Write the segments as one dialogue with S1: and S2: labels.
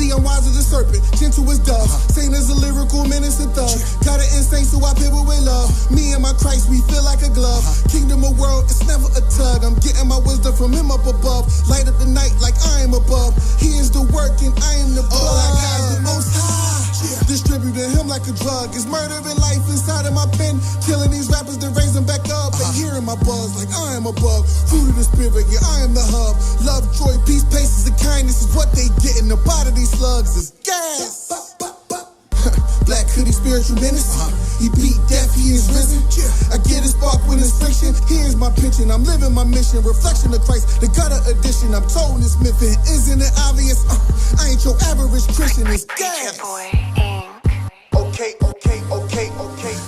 S1: See, I'm wise as a serpent, gentle as dove. Sane as a lyrical menace and thug. Got an instinct, so I pivot with love. Me and my Christ, we feel like a glove. Kingdom of world, it's never a tug. I'm getting my wisdom from him up above. Light up the night like I am above. He is the work and I am the blood. All I got is the most high. Distributing him like a drug. It's murdering life inside of my pen. Killing these rappers, then raise them back up. They hearing my buzz like I am above. Fruit of the spirit, yeah, I am the hub. Love, joy, peace, patience, and kindness is what they getting. The bottom of these slugs is gas. Black hoodie, spiritual menace. He beat death, he is risen. I get his spark when it's friction. Here's my pension, I'm living my mission. Reflection of Christ, the gutter edition. I'm told this myth, isn't it obvious? I ain't your average Christian, it's gas. Okay.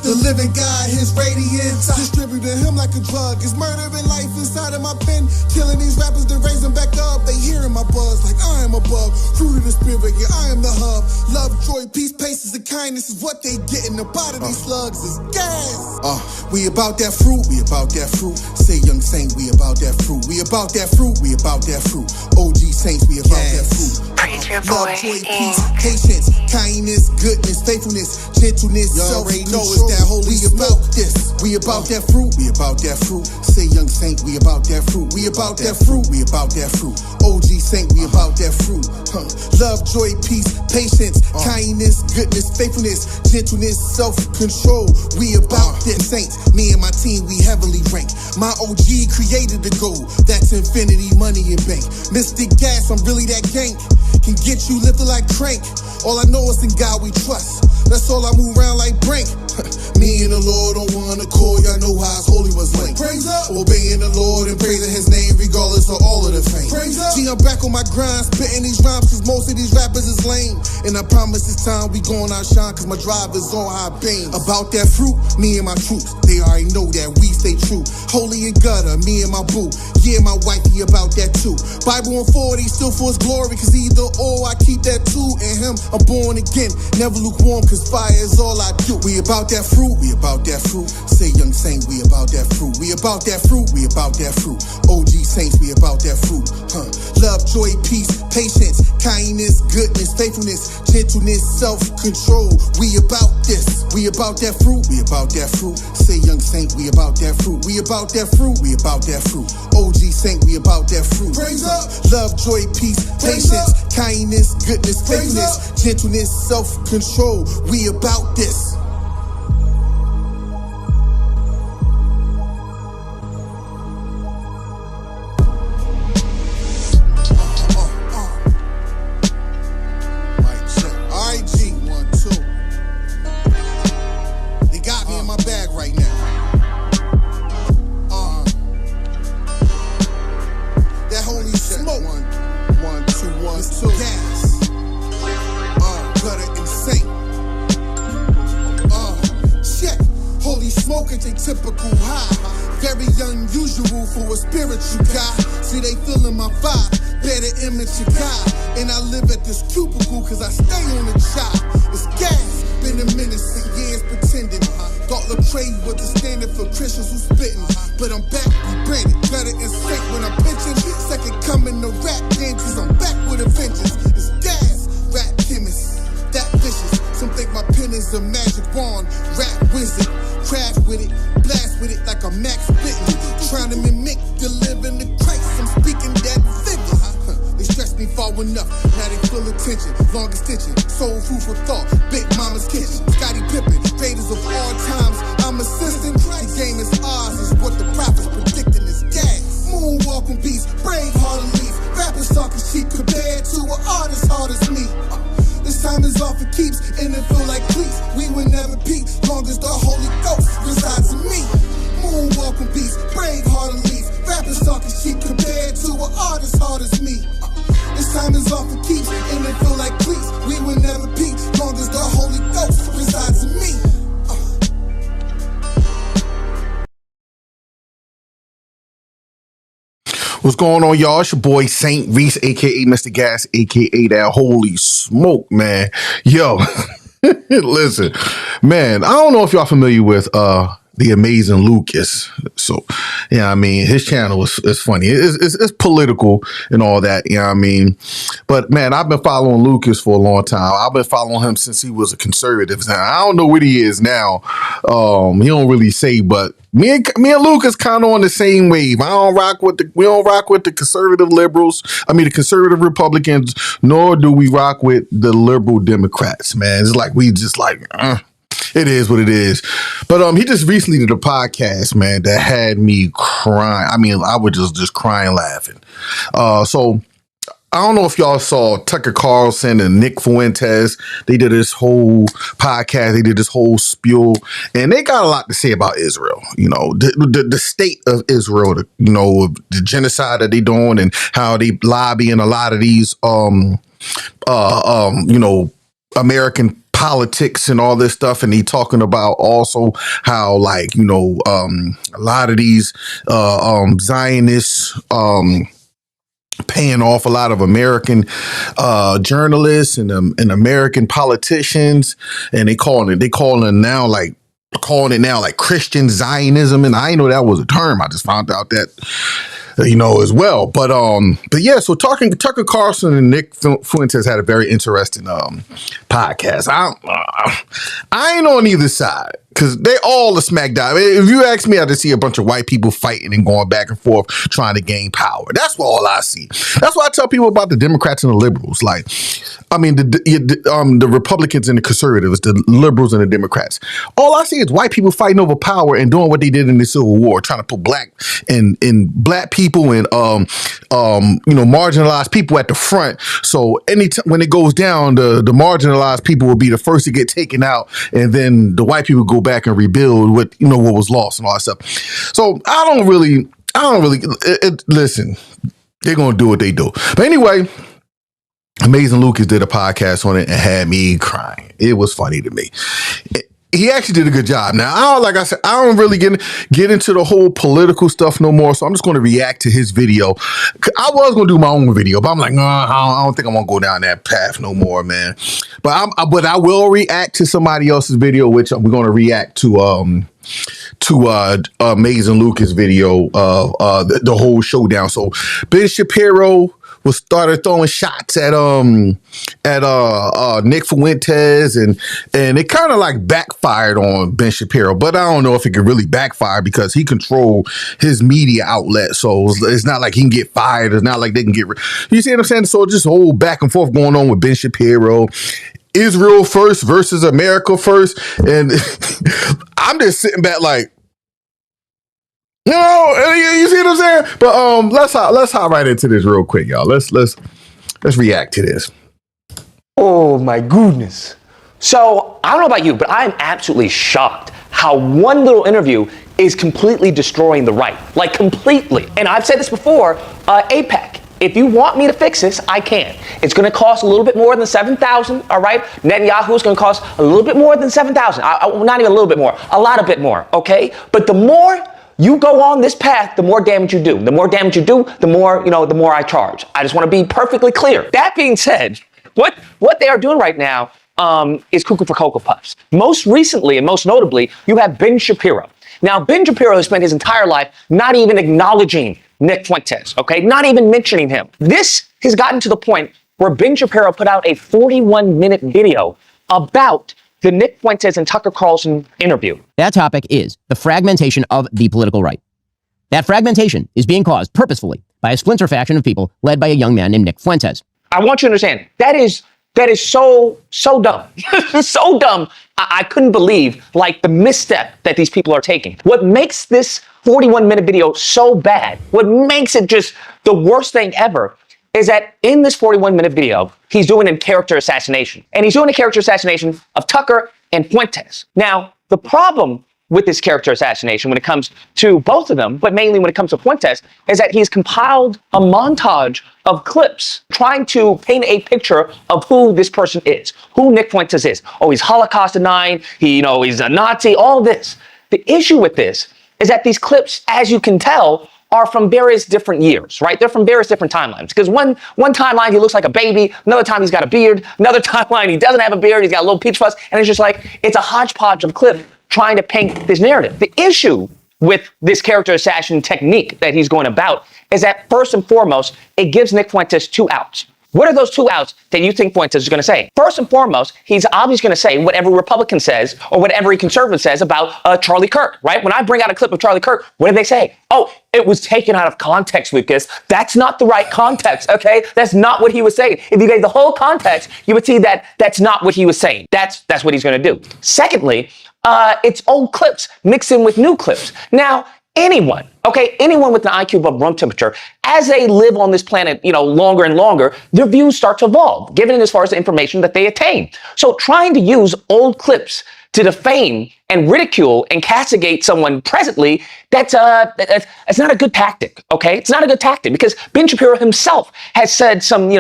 S1: The living God, his radiance. Distributing him like a drug. It's murdering life inside of my pen. Killing these rappers, then raise them back up. They hearing my buzz like I am above. Fruit of the spirit, yeah, I am the hub. Love, joy, peace, patience, and kindness is what they getting. The bottom of these slugs is gas. We about that fruit, we about that fruit. Say young saint, we about that fruit. We about that fruit, we about that fruit. OG saints, we about that fruit. Love, joy, peace, patience, kindness, goodness, faithfulness, gentleness, self-control. That holy we about this. We about that fruit. We about that fruit. Say young saint, we about that fruit. We about that fruit. We about that fruit. OG saint, we about that fruit. Love, joy, peace, patience, kindness, goodness, faithfulness, gentleness, self-control. We about this, saints. Me and my team, we heavily rank. My OG created the goal. That's infinity, money, and bank. Mystic gas, I'm really that gank. Can get you lifted like crank. All I know is in God we trust. That's all I move around like Brink. Me and the Lord on one accord. Y'all know how his holy was linked. Praise up. Obeying the Lord and praising his name regardless of all of the fame. Praise up. See, I'm back on my grind, spitting these rhymes cause most of these rappers is lame. And I promise this time we gon' outshine cause my drive is on high beams. About that fruit, me and my troops, they already know that we stay true. Holy and gutter, me and my boo. Yeah, my wifey about that too. Bible on 40, still for his glory cause either or I keep that too. And him, I'm born again, never lukewarm cause fire is all I do. We about that fruit, we about that fruit. Say young saint, we about that fruit. We about that fruit, we about that fruit. OG saints, we about that fruit. Love, joy, peace, patience, kindness, goodness, faithfulness, gentleness, self-control. We about this. We about that fruit, we about that fruit. Say young saint, we about that fruit. We about that fruit, we about that fruit. OG saint, we about that fruit. Praise up. Love, joy, peace, patience, kindness, goodness, faithfulness, gentleness, self-control. We about this. Typical high, very unusual for a spiritual guy. See, they feeling my vibe, better image of God. And I live at this cubicle cause I stay on the job. It's gas, been a minute, years pretending. Thought Lecrae was the standard for Christians who spitting. But I'm back, rebranded, better in sync when I'm pitching. Second coming to rap game cause I'm back with a vengeance. It's gas, rap chemist, that vicious. Some think my pen is a magic wand, rap wizard. Craft with it, blast with it like a max spitting. Trying to mimic the living the Christ, I'm speaking that figure. They stress me far enough, now they full attention. Long extension, soul food for thought. Big Mama's kitchen, Scottie Pippen, greatest of all times. I'm assistant, the game is ours, is what the prophets predicting is gas. Moonwalk on beats, brave heart and leaf. Rappers talking cheap compared to an artist hard as me. This time is off for keeps, and it feel like cleats. We will never peak, long as the Holy Ghost resides in me. Moonwalk on beats, brave heart and leaf. Rappers talking cheap compared to an artist hard as me. This time is off for keeps, and it feel like cleats. We will never peak, long as the Holy Ghost resides in me.
S2: What's going on, y'all? It's your boy Saint Reese, aka Mr. Gas, aka that holy smoke, man. Yo, listen, man, I don't know if y'all familiar with the amazing Lucas. So, yeah, I mean, his channel is funny. It's political and all that. You know what I mean? But man, I've been following Lucas for a long time. I've been following him since he was a conservative. Now, I don't know what he is now. He don't really say, but me and Lucas kind of on the same wave. We don't rock with the conservative liberals. I mean, the conservative Republicans, nor do we rock with the liberal Democrats, man. It's like we just like, it is what it is. But he just recently did a podcast, man, that had me crying. I mean, I was just crying laughing. So I don't know if y'all saw Tucker Carlson and Nick Fuentes. They did this whole podcast. They did this whole spiel, and they got a lot to say about Israel. You know, the state of Israel. The genocide that they doing and how they lobbying a lot of these American politics and all this stuff. And he talking about also how a lot of these Zionists paying off a lot of American journalists and American politicians, and they calling it now like Christian Zionism, and I didn't know that was a term. I just found out that as well. But yeah, so Tucker Carlson and Nick Fuentes had a very interesting podcast. I ain't on either side, because they all are smack dab. If you ask me, I just see a bunch of white people fighting and going back and forth trying to gain power. That's all I see. That's why I tell people about the Democrats and the liberals. Like, I mean, the Republicans and the conservatives, the liberals and the Democrats. All I see is white people fighting over power and doing what they did in the Civil War, trying to put black people and marginalized people at the front. So when it goes down, the marginalized people will be the first to get taken out, and then the white people go back and rebuild what was lost and all that stuff. So I don't really listen. They're gonna do what they do. But anyway, Amazing Lucas did a podcast on it and had me crying. It was funny to me. He actually did a good job. Now, like I said, I don't really get into the whole political stuff no more, so I'm just going to react to his video. I was going to do my own video, but I'm like, no, I don't think I'm going to go down that path no more, man. But I will react to somebody else's video, which we're going to react to Amazing Lucas video, the whole showdown. So Ben Shapiro started throwing shots at Nick Fuentes, and it kind of like backfired on Ben Shapiro, but I don't know if it could really backfire because he controlled his media outlet. So it's not like he can get fired. It's not like they can get you see what I'm saying? So just whole back and forth going on with Ben Shapiro. Israel first versus America first, and I'm just sitting back like, you see what I'm saying? But let's hop right into this real quick, y'all. Let's react to this.
S3: Oh my goodness. So I don't know about you, but I'm absolutely shocked how one little interview is completely destroying the right. Like completely. And I've said this before, AIPAC. If you want me to fix this, I can. It's going to cost a little bit more than $7,000, all right? Netanyahu is going to cost a little bit more than $7,000. Not even a little bit more, a lot of bit more, okay? But the more you go on this path, the more damage you do. The more damage you do, the more I charge. I just want to be perfectly clear. That being said, what they are doing right now is cuckoo for Cocoa Puffs. Most recently and most notably, you have Ben Shapiro. Now, Ben Shapiro has spent his entire life not even acknowledging Nick Fuentes, okay? Not even mentioning him. This has gotten to the point where Ben Shapiro put out a 41-minute video about the Nick Fuentes and Tucker Carlson interview.
S4: That topic is the fragmentation of the political right. That fragmentation is being caused purposefully by a splinter faction of people led by a young man named Nick Fuentes.
S3: I want you to understand, that is so dumb. So dumb. I couldn't believe like the misstep that these people are taking. What makes this 41-minute video so bad, what makes it just the worst thing ever, is that in this 41-minute video, he's doing a character assassination. And he's doing a character assassination of Tucker and Fuentes. Now, the problem with this character assassination when it comes to both of them, but mainly when it comes to Fuentes, is that he's compiled a montage of clips trying to paint a picture of who this person is, who Nick Fuentes is. Oh, he's Holocaust denying, he's a Nazi, all this. The issue with this is that these clips, as you can tell, are from various different years, right? They're from various different timelines. Because one timeline, he looks like a baby. Another time, he's got a beard. Another timeline, he doesn't have a beard. He's got a little peach fuzz. And it's just like, it's a hodgepodge of clips trying to paint this narrative. The issue with this character assassination technique that he's going about is that first and foremost, it gives Nick Fuentes 2 outs. What are those 2 outs that you think Fuentes is going to say? First and foremost, he's obviously going to say what every Republican says or what every conservative says about Charlie Kirk, right? When I bring out a clip of Charlie Kirk, what do they say? Oh, it was taken out of context, Lucas. That's not the right context, okay? That's not what he was saying. If you gave the whole context, you would see that that's not what he was saying. That's what he's going to do. Secondly, it's old clips mixed in with new clips. Now, anyone with an IQ above room temperature, as they live on this planet, longer and longer, their views start to evolve, given as far as the information that they attain. So trying to use old clips to defame and ridicule and castigate someone presently, that's not a good tactic, okay? It's not a good tactic because Ben Shapiro himself has said some,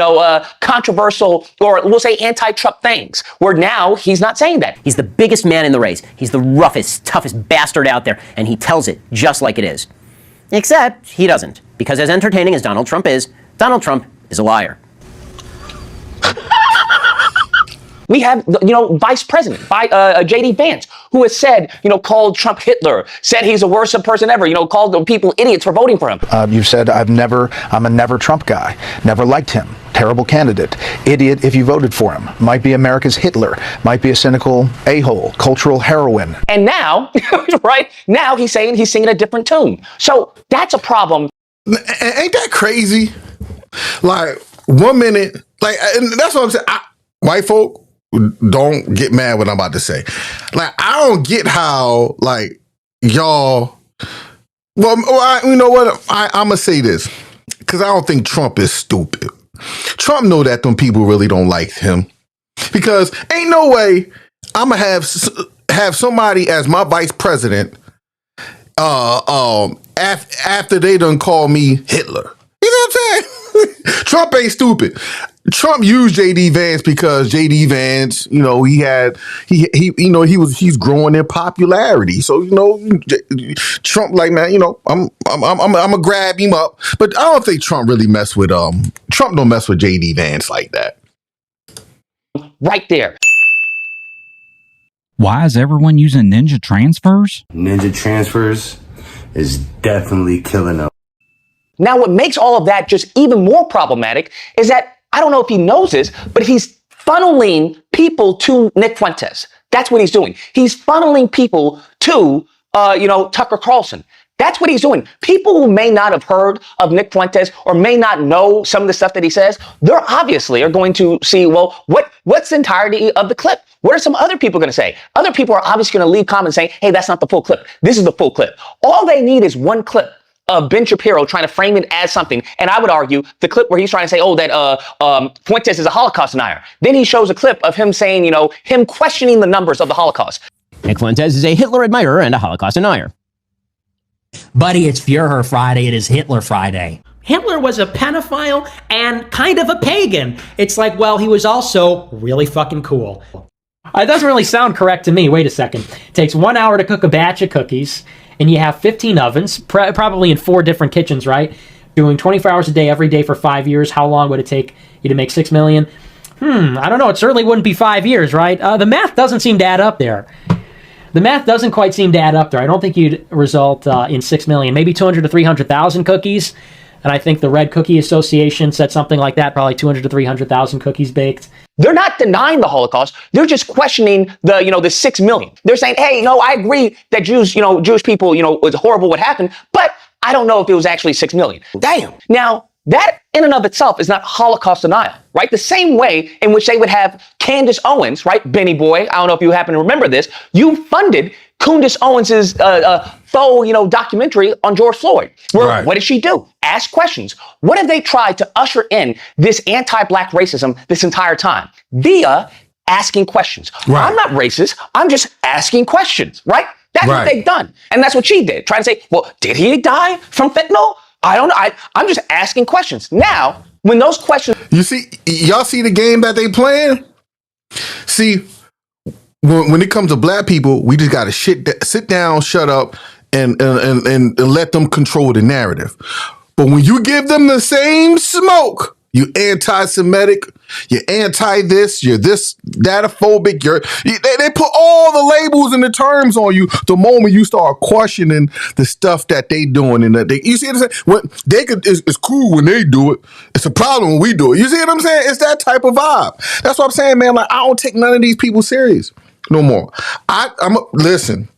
S3: controversial or we'll say anti-Trump things where now he's not saying that.
S4: He's the biggest man in the race. He's the roughest, toughest bastard out there, and he tells it just like it is. Except he doesn't, because as entertaining as Donald Trump is a liar.
S3: We have, Vice President, J.D. Vance, who has said, called Trump Hitler, said he's the worst person ever, called the people idiots for voting for him.
S5: You've said, I'm a never Trump guy, never liked him, terrible candidate, idiot if you voted for him, might be America's Hitler, might be a cynical a-hole, cultural heroine.
S3: And now, right, now he's singing a different tune. So that's a problem.
S2: Ain't that crazy? Like, 1 minute, and that's what I'm saying. White folk, don't get mad what I'm about to say. Like, I don't get how, y'all. Well, you know what? I'm gonna say this because I don't think Trump is stupid. Trump know that them people really don't like him because ain't no way I'm gonna have somebody as my vice president. After they done call me Hitler. You know what I'm saying? Trump ain't stupid. Trump used J.D. Vance because J.D. Vance, he's growing in popularity. So, Trump I'm gonna grab him up. But I don't think Trump really Trump don't mess with J.D. Vance like that.
S3: Right there.
S6: Why is everyone using ninja transfers?
S7: Ninja transfers is definitely killing them.
S3: Now, what makes all of that just even more problematic is that, I don't know if he knows this, but he's funneling people to Nick Fuentes. That's what he's doing. He's funneling people to, Tucker Carlson. That's what he's doing. People who may not have heard of Nick Fuentes or may not know some of the stuff that he says, they're obviously are going to see, well, what's the entirety of the clip? What are some other people going to say? Other people are obviously going to leave comments saying, hey, that's not the full clip. This is the full clip. All they need is one clip of Ben Shapiro trying to frame it as something. And I would argue the clip where he's trying to say, that Fuentes is a Holocaust denier. Then he shows a clip of him saying, him questioning the numbers of the Holocaust.
S4: Nick Fuentes is a Hitler admirer and a Holocaust denier.
S8: Buddy, it's Führer Friday. It is Hitler Friday. Hitler was a pedophile and kind of a pagan. It's like, well, he was also really fucking cool. It doesn't really sound correct to me. Wait a second. It takes 1 hour to cook a batch of cookies, and you have 15 ovens, probably in 4 different kitchens, right? Doing 24 hours a day, every day for 5 years. How long would it take you to make 6 million? I don't know. It certainly wouldn't be 5 years, right? The math doesn't seem to add up there. The math doesn't quite seem to add up there. I don't think you'd result in 6 million, maybe 200 to 300,000 cookies. And I think the Red Cookie Association said something like that, probably 200 to 300,000 cookies baked.
S3: They're not denying the Holocaust. They're just questioning the 6 million. They're saying, hey, no, I agree that Jewish people, it was horrible what happened, but I don't know if it was actually 6 million. Damn. Now, that in and of itself is not Holocaust denial, right? The same way in which they would have Candace Owens, right? Benny Boy, I don't know if you happen to remember this. You funded Candace Owens's faux, documentary on George Floyd. Where, right. What did she do? Ask questions. What have they tried to usher in this anti-black racism this entire time? Via asking questions. Right. I'm not racist. I'm just asking questions, right? That's right. What they've done. And that's what she did. Trying to say, well, did he die from fentanyl? I don't know. I'm just asking questions. Now, when those questions...
S2: Y'all see the game that they playing? See, when it comes to black people, we just got to sit down, shut up, and let them control the narrative. But when you give them the same smoke, You anti-Semitic, you're anti-this, you're this, dataphobic, they put all the labels and the terms on you the moment you start questioning the stuff that they doing. And you see what I'm saying? It's cool when they do it. It's a problem when we do it. You see what I'm saying? It's that type of vibe. That's what I'm saying, man. Like, I don't take none of these people serious no more. Listen.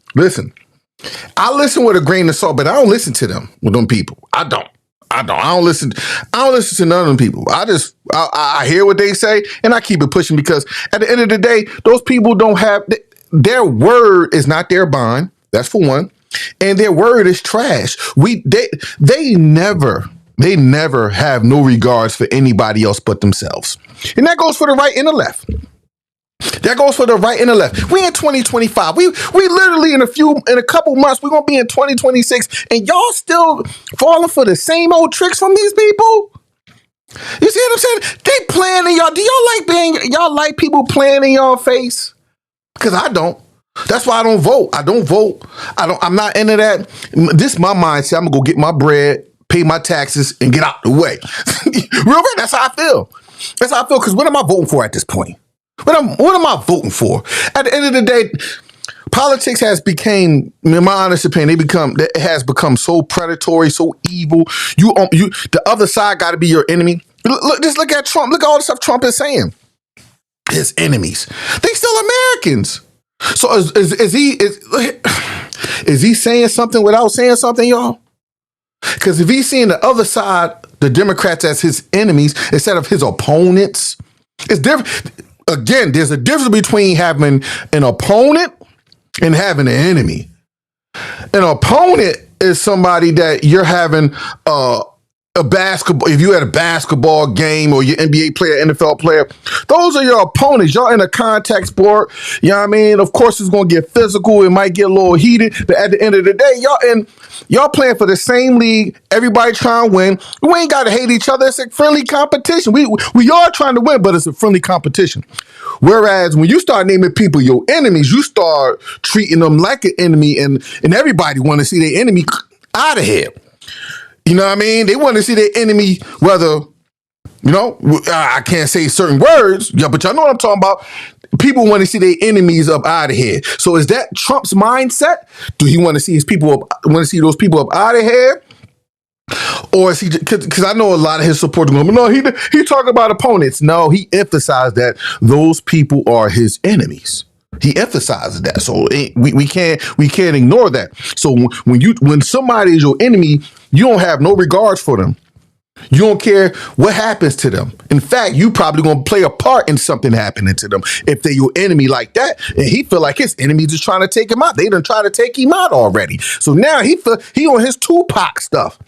S2: I listen with a grain of salt, but I don't listen to them with them people. I don't listen to none of them people. I hear what they say and I keep it pushing, because at the end of the day, those people don't have, their word is not their bond. That's for one. And their word is trash. They never have no regards for anybody else but themselves. And that goes for the right and the left. That goes for the right and the left. We in 2025. We literally in a couple months, we're gonna be in 2026, and y'all still falling for the same old tricks from these people. You see what I'm saying? They playing in y'all. Do y'all like people playing in y'all face? Because I don't. That's why I don't vote. I'm not into that. This is my mindset. I'm gonna go get my bread, pay my taxes, and get out the way. Real quick, that's how I feel. Because what am I voting for at this point? What am I voting for? At the end of the day, politics has become, in my honest opinion, it has become so predatory, so evil. The other side got to be your enemy. Just look at Trump. Look at all the stuff Trump is saying. His enemies, they still Americans. So is he saying something without saying something, y'all? Because if he's seeing the other side, the Democrats, as his enemies instead of his opponents, it's different. Again, there's a difference between having an opponent and having an enemy. An opponent is somebody that you're having a basketball, if you had a basketball game, or your NBA player, NFL player, those are your opponents. Y'all in a contact sport. You know what I mean? Of course, it's going to get physical. It might get a little heated, but at the end of the day, y'all playing for the same league. Everybody trying to win. We ain't got to hate each other. It's a friendly competition. We are trying to win, but it's a friendly competition. Whereas when you start naming people your enemies, you start treating them like an enemy, and everybody want to see their enemy out of here. You know what I mean? They want to see their enemy, whether, I can't say certain words, but y'all know what I'm talking about. People want to see their enemies up out of here. So is that Trump's mindset? Do he want to see those people up out of here? Or is he, because I know a lot of his supporters going, no, he talking about opponents. No, he emphasized that those people are his enemies. He emphasizes that. So we can't ignore that. So when somebody is your enemy, you don't have no regards for them. You don't care what happens to them. In fact, you probably going to play a part in something happening to them if they're your enemy like that. And he feel like his enemies is trying to take him out. They done try to take him out already. So now he on his Tupac stuff.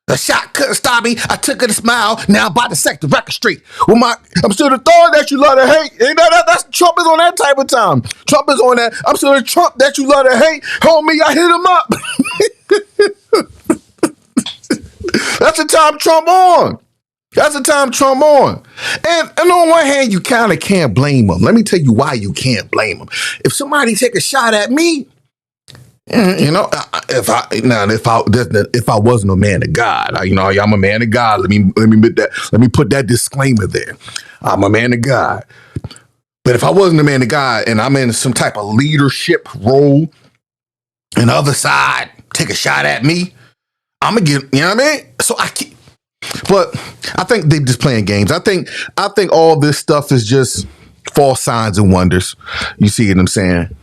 S2: The shot couldn't stop me. I took it a smile. Now I'm about to set the record straight. I'm still the thorn that you love to hate. That's Trump is on that type of time. Trump is on that. I'm still the Trump that you love to hate. Homie, I hit him up. That's the time Trump on. And on one hand, you kind of can't blame him. Let me tell you why you can't blame him. If somebody take a shot at me, if I wasn't a man of God, I'm a man of God. Let me put that disclaimer there. I'm a man of God. But if I wasn't a man of God and I'm in some type of leadership role, and the other side take a shot at me, I'm gonna get, you know what I mean? So but I think they're just playing games. I think all this stuff is just false signs and wonders. You see what I'm saying?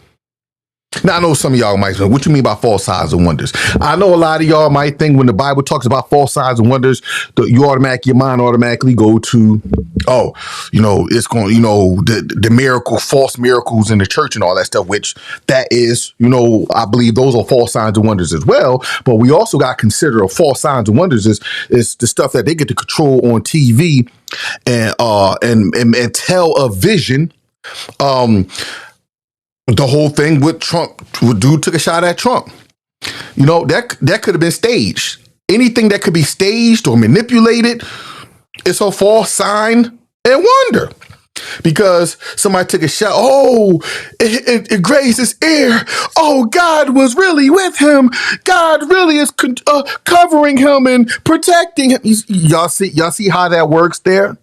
S2: Now, I know some of y'all might say, what you mean by false signs and wonders? I know a lot of y'all might think when the Bible talks about false signs and wonders, your mind automatically go to, it's going, the miracle, false miracles in the church and all that stuff, which that is, I believe those are false signs and wonders as well. But we also got to consider false signs and wonders is the stuff that they get to control on TV and tell a vision. The whole thing with Trump, dude took a shot at Trump. That could have been staged. Anything that could be staged or manipulated, it's a false sign and wonder. because somebody took a shot. Oh, it grazed his ear. Oh, God was really with him. God really is covering him and protecting him. Y'all see how that works there?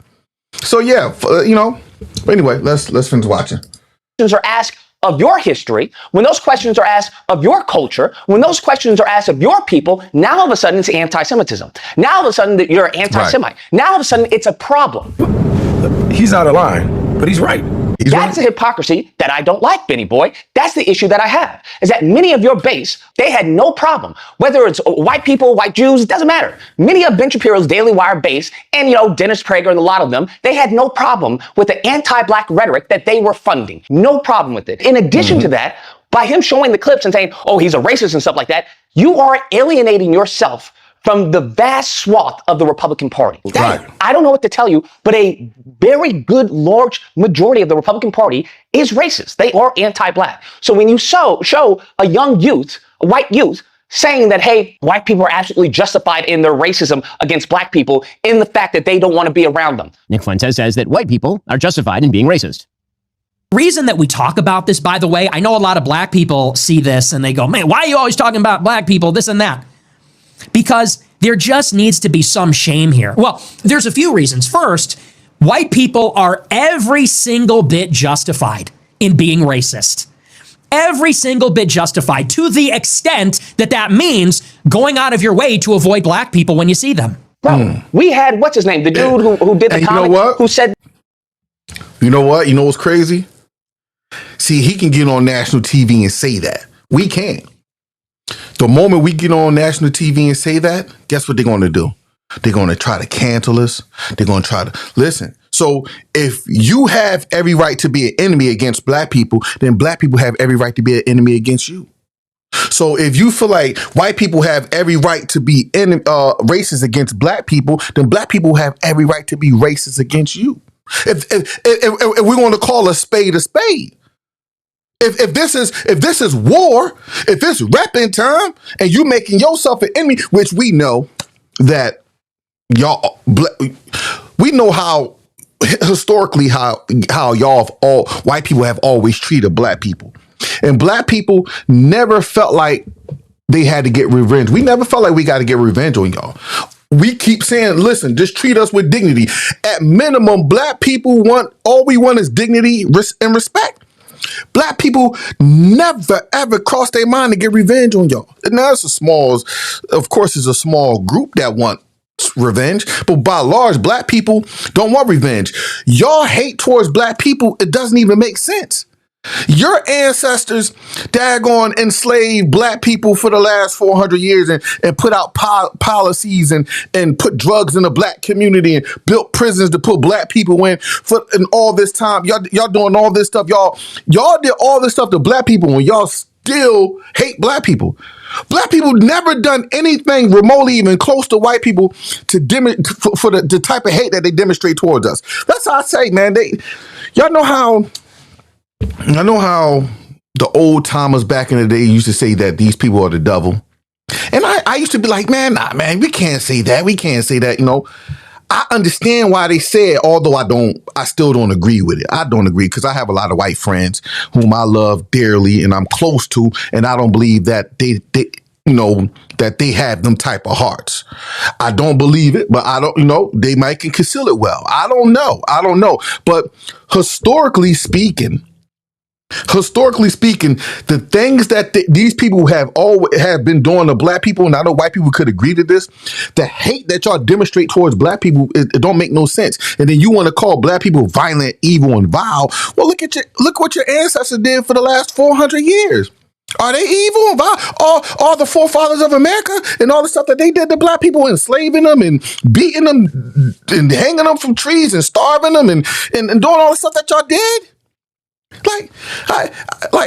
S2: So yeah, anyway, let's finish watching.
S3: Are asked of your history, when those questions are asked of your culture, when those questions are asked of your people, now all of a sudden it's anti-Semitism. Now all of a sudden that you're anti-Semite. Right. Now all of a sudden it's a problem.
S9: He's out of line, but he's right.
S3: That's the hypocrisy that I don't like, Benny Boy. That's the issue that I have, is that many of your base, they had no problem. Whether it's white people, white Jews, it doesn't matter. Many of Ben Shapiro's Daily Wire base, and Dennis Prager and a lot of them, they had no problem with the anti-black rhetoric that they were funding. No problem with it. In addition to that, by him showing the clips and saying, oh, he's a racist and stuff like that, you are alienating yourself from the vast swath of the Republican Party. Right. I don't know what to tell you, but a very good, large majority of the Republican Party is racist. They are anti-black. So when you show a young youth, a white youth, saying that, hey, white people are absolutely justified in their racism against black people in the fact that they don't want to be around them.
S4: Nick Fuentes says that white people are justified in being racist.
S8: Reason that we talk about this, by the way, I know a lot of black people see this and they go, man, why are you always talking about black people, this and that? Because there just needs to be some shame here. Well, there's a few reasons. First, white people are every single bit justified in being racist. Every single bit justified, to the extent that that means going out of your way to avoid black people when you see them.
S3: Bro, we had, what's his name? The dude who did the comic, who said...
S2: You know what? You know what's crazy? See, he can get on national TV and say that. We can't. The moment we get on national TV and say that, guess what they're going to do? They're going to try to cancel us. They're going to try to listen. So if you have every right to be an enemy against black people, then black people have every right to be an enemy against you. So if you feel like white people have every right to be racist against black people, then black people have every right to be racist against you. If we're going to call a spade a spade. If this is war, if it's repping time, and you making yourself an enemy, which we know that we know how historically how y'all white people have always treated black people, and black people never felt like they had to get revenge. We never felt like we got to get revenge on y'all. We keep saying, listen, just treat us with dignity. At minimum, black people all we want is dignity and respect. Black people never, ever cross their mind to get revenge on y'all. Now, it's of course, it's a small group that want revenge, but by and large, black people don't want revenge. Y'all hate towards black people, it doesn't even make sense. Your ancestors daggone enslaved black people for the last 400 years and put out policies and put drugs in the black community and built prisons to put black people in and all this time. Y'all doing all this stuff. Y'all did all this stuff to black people and y'all still hate black people. Black people never done anything remotely even close to white people for the type of hate that they demonstrate towards us. That's how I say, man. Y'all know how the old timers back in the day used to say that these people are the devil. And I used to be like, man, we can't say that. We can't say that. I understand why they say it, although I still don't agree with it. I don't agree because I have a lot of white friends whom I love dearly and I'm close to, and I don't believe that that they have them type of hearts. I don't believe it, but I don't, they might can conceal it well. I don't know. But historically speaking, the things that these people have been doing to black people, and I know white people could agree to this, the hate that y'all demonstrate towards black people, it don't make no sense. And then you want to call black people violent, evil, and vile. Well, look what your ancestors did for the last 400 years. Are they evil and vile? All the forefathers of America and all the stuff that they did to black people, enslaving them and beating them and hanging them from trees and starving them and doing all the stuff that y'all did? How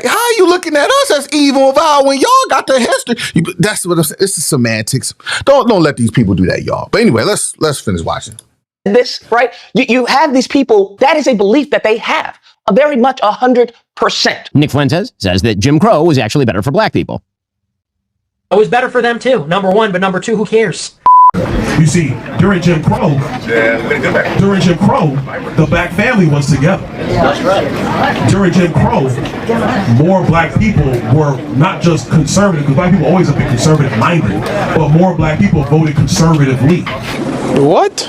S2: are you looking at us as evil and vile when y'all got the history? That's what I'm saying. This is semantics. Don't let these people do that, y'all. But anyway, let's finish watching.
S3: This, right? You have these people, that is a belief that they have. Very much 100%.
S4: Nick Fuentes says that Jim Crow was actually better for black people.
S8: It was better for them too, number one, but number two, who cares?
S10: You see, during Jim Crow, the black family was together.
S11: That's right.
S10: During Jim Crow, more black people were not just conservative, because black people always have been conservative-minded, but more black people voted conservatively.
S3: What?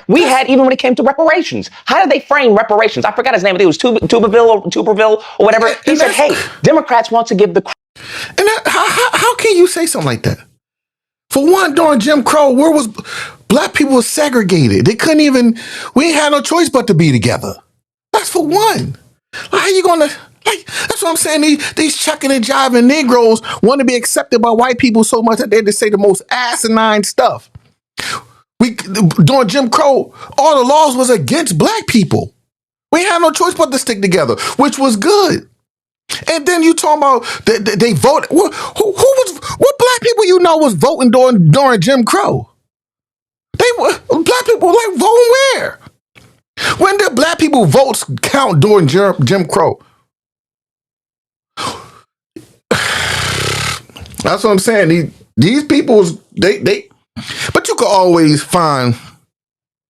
S3: We had, even when it came to reparations. How did they frame reparations? I forgot his name. I think it was Tuberville or whatever. He said, hey, Democrats want to give the...
S2: And how can you say something like that? For one, during Jim Crow, black people were segregated. They couldn't even, we ain't had no choice but to be together. That's for one. Like, how you gonna, that's what I'm saying. These chucking and jiving Negroes want to be accepted by white people so much that they just say the most asinine stuff. During Jim Crow, all the laws was against black people. We had no choice but to stick together, which was good. And then you talking about they voted. What black people you know was voting during Jim Crow? Black people like voting where? When did black people votes count during Jim Crow? That's what I'm saying. These people, they. But you could always find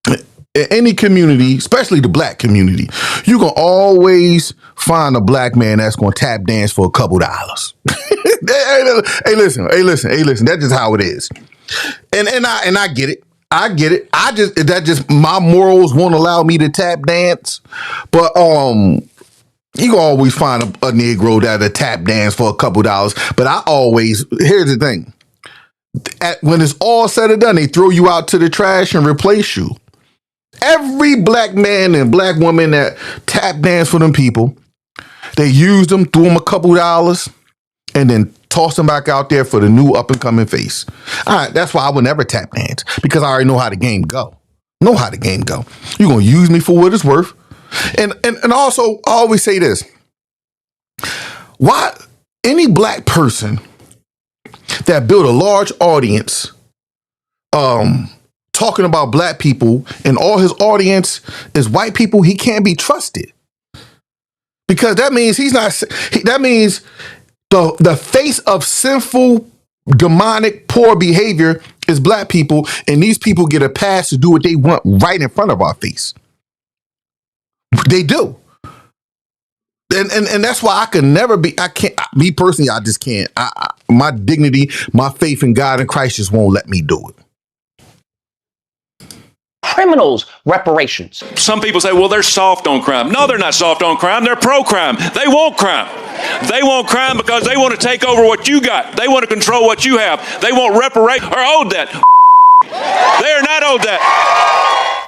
S2: in any community, especially the black community, you can always find a black man that's going to tap dance for a couple dollars. Hey, listen. That's just how it is. And I get it. That just my morals won't allow me to tap dance. But you can always find a Negro that'll tap dance for a couple dollars. But here's the thing. When it's all said and done, they throw you out to the trash and replace you. Every black man and black woman that tap dance for them people, they used them, threw them a couple dollars, and then tossed them back out there for the new up and coming face. All right, that's why I would never tap dance, because I already know how the game go. You're gonna use me for what it's worth. And also, I always say this. Why any black person that built a large audience talking about black people and all his audience is white people, he can't be trusted. Because that means that means the face of sinful, demonic, poor behavior is black people, and these people get a pass to do what they want right in front of our face. They do. And that's why I can't, me personally, I just can't. My dignity, my faith in God and Christ just won't let me do it.
S3: Criminals reparations.
S12: Some people say, well, they're soft on crime. No, they're not soft on crime. They're pro-crime. They want crime. They want crime because they want to take over what you got. They want to control what you have. They want reparate or owed that. They are not owed that.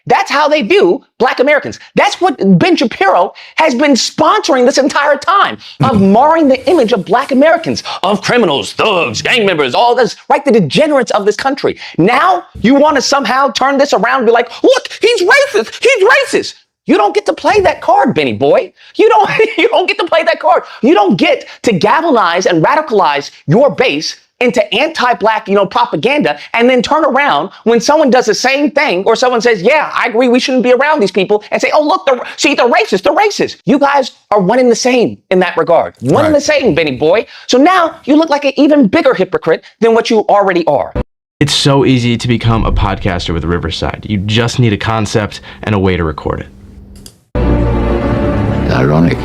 S3: That's how they view black Americans. That's what Ben Shapiro has been sponsoring this entire time, of marring the image of black Americans, of criminals, thugs, gang members, all this, right? The degenerates of this country. Now you want to somehow turn this around and be like, look, he's racist. He's racist. You don't get to play that card, Benny boy. You don't get to play that card. You don't get to galvanize and radicalize your base into anti-black, propaganda, and then turn around when someone does the same thing, or someone says, yeah, I agree, we shouldn't be around these people, and say, oh, look, they're racist. You guys are one and the same in that regard. One and the same, Benny boy. So now you look like an even bigger hypocrite than what you already are.
S13: It's so easy to become a podcaster with Riverside. You just need a concept and a way to record it.
S3: Ironic.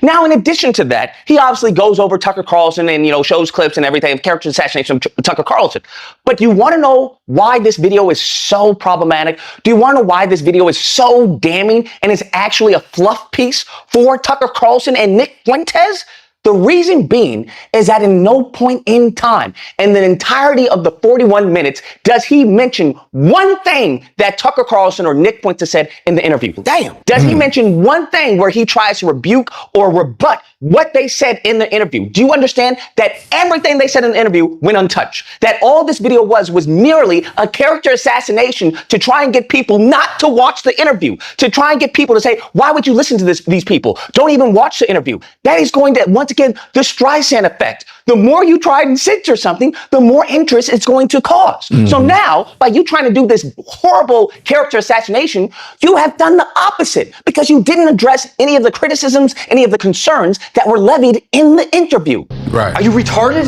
S3: Now, in addition to that, he obviously goes over Tucker Carlson and, shows clips and everything of character assassination of Tucker Carlson. But you want to know why this video is so problematic? Do you want to know why this video is so damning and is actually a fluff piece for Tucker Carlson and Nick Fuentes? The reason being is that in no point in time in the entirety of the 41 minutes does he mention one thing that Tucker Carlson or Nick Fuentes said in the interview. Damn. Does he mention one thing where he tries to rebuke or rebut what they said in the interview? Do you understand that everything they said in the interview went untouched? That all this video was merely a character assassination to try and get people not to watch the interview, to try and get people to say, why would you listen to these people? Don't even watch the interview. That is going to, once again, the Streisand effect. The more you try and censor something, the more interest it's going to cause. So now, by you trying to do this horrible character assassination, you have done the opposite, because you didn't address any of the criticisms, any of the concerns that were levied in the interview.
S2: Right.
S11: Are you retarded?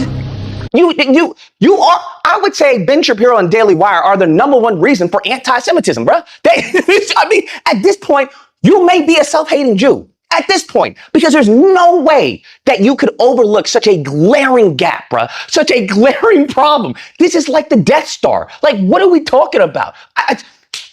S3: You are, I would say Ben Shapiro and Daily Wire are the #1 reason for anti-Semitism, bruh. I mean, at this point, you may be a self-hating Jew. At this point, because there's no way that you could overlook such a glaring gap, bruh. Such a glaring problem. This is like the Death Star. Like, what are we talking about?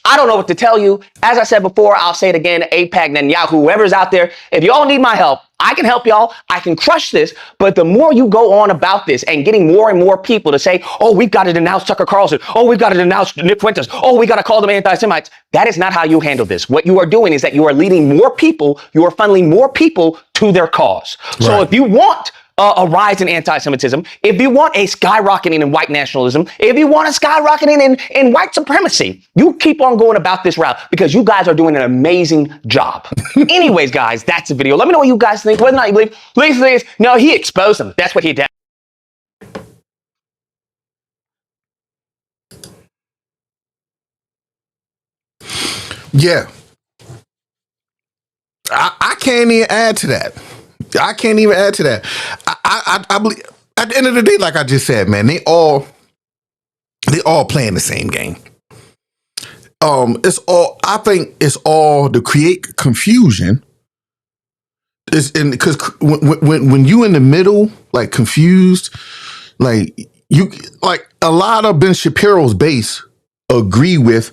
S3: I don't know what to tell you. As I said before, I'll say it again, AIPAC, Netanyahu, whoever's out there, if y'all need my help, I can help y'all. I can crush this. But the more you go on about this and getting more and more people to say, oh, we've got to denounce Tucker Carlson. Oh, we've got to denounce Nick Fuentes. Oh, we got to call them anti-Semites. That is not how you handle this. What you are doing is that you are leading more people, you are funneling more people to their cause. Right. So if you want a rise in anti-Semitism, if you want a skyrocketing in white nationalism, if you want a skyrocketing in white supremacy, you keep on going about this route because you guys are doing an amazing job. Anyways, guys, that's the video. Let me know what you guys think. Whether or not you believe, please, no, he exposed them. That's what he did.
S2: Yeah. I can't even add to that. I can't even add to that. I believe at the end of the day, like I just said, man, they all playing the same game. I think it's all to create confusion. Because when you in the middle, like confused, like a lot of Ben Shapiro's base agree with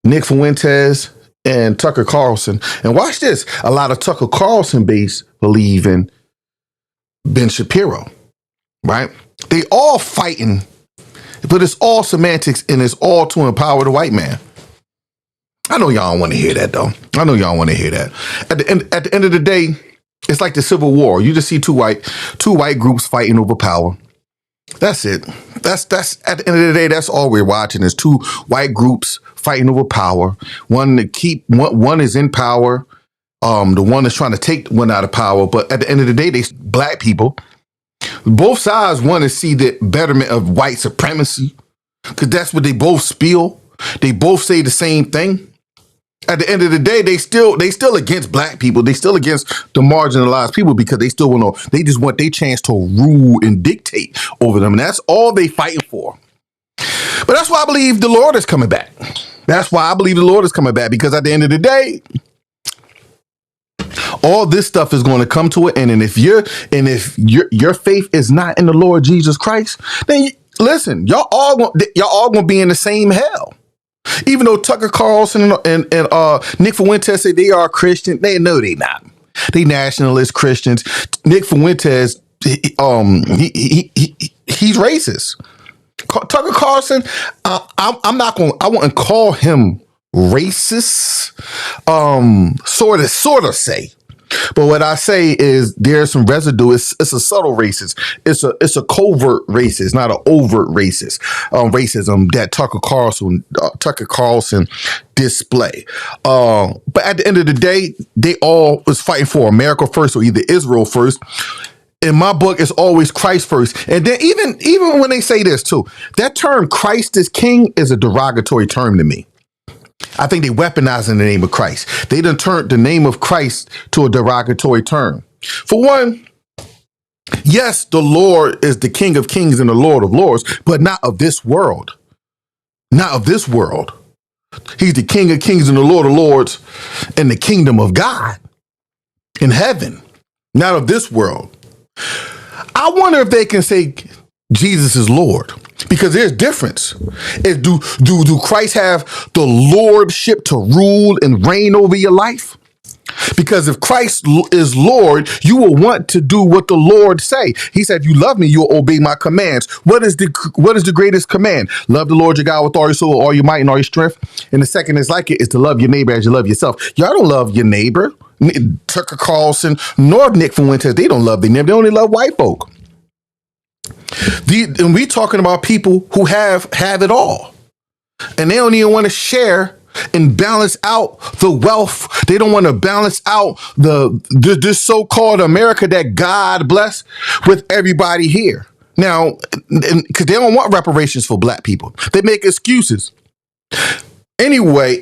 S2: Nick Fuentes and Tucker Carlson. And watch this. A lot of Tucker Carlson base believe in Ben Shapiro, right? They all fighting, but it's all semantics and it's all to empower the white man. I know y'all don't want to hear that though. I know y'all want to hear that. At the end of the day, it's like the Civil War. You just see two white groups fighting over power. That's it. That's at the end of the day, that's all we're watching is two white groups fighting over power. One is in power. The one is trying to take one out of power. But at the end of the day, they black people. Both sides want to see the betterment of white supremacy because that's what they both spiel. They both say the same thing. At the end of the day, they still against black people. They still against the marginalized people because they just want their chance to rule and dictate over them. And that's all they fighting for. But that's why I believe the Lord is coming back. That's why I believe the Lord is coming back, because at the end of the day, all this stuff is going to come to an end. And if your faith is not in the Lord Jesus Christ, then listen, y'all all going to be in the same hell. Even though Tucker Carlson and Nick Fuentes say they are Christian, they know they not. They nationalist Christians. Nick Fuentes, he's racist. Tucker Carlson, I wouldn't call him racist. Sort of say. But what I say is there's some residue. It's a subtle racist. It's a covert racist, not an overt racist. Racism that Tucker Carlson display. But at the end of the day, they all was fighting for America first or either Israel first. In my book, it's always Christ first. And then even when they say this too, that term Christ is king is a derogatory term to me. I think they weaponize in the name of Christ. They done turned the name of Christ to a derogatory term. For one, yes, the Lord is the King of Kings and the Lord of Lords, but not of this world. Not of this world. He's the King of Kings and the Lord of Lords in the kingdom of God in heaven, not of this world. I wonder if they can say Jesus is Lord, because there's difference. Do Christ have the lordship to rule and reign over your life? Because if Christ is Lord, you will want to do what the Lord say. He said, if you love me, you'll obey my commands. What is the greatest command? Love the Lord your God with all your soul, all your might, and all your strength. And the second is like it is to love your neighbor as you love yourself. Y'all don't love your neighbor. Tucker Carlson nor Nick Fuentes, they don't love their neighbor. They only love white folk. And we talking about people who have it all, and they don't even want to share and balance out the wealth. They don't want to balance out this so-called America that God bless with everybody here now, because they don't want reparations for black people. They make excuses. Anyway,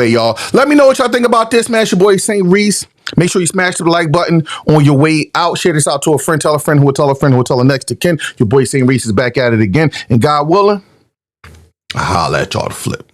S2: y'all, let me know what y'all think about this, man. It's your boy St. Reese. Make sure you smash the like button on your way out. Share this out to a friend. Tell a friend who will tell a friend who will tell a next to kin. Your boy St. Reese is back at it again. And God willing, I'll holla at y'all to flip.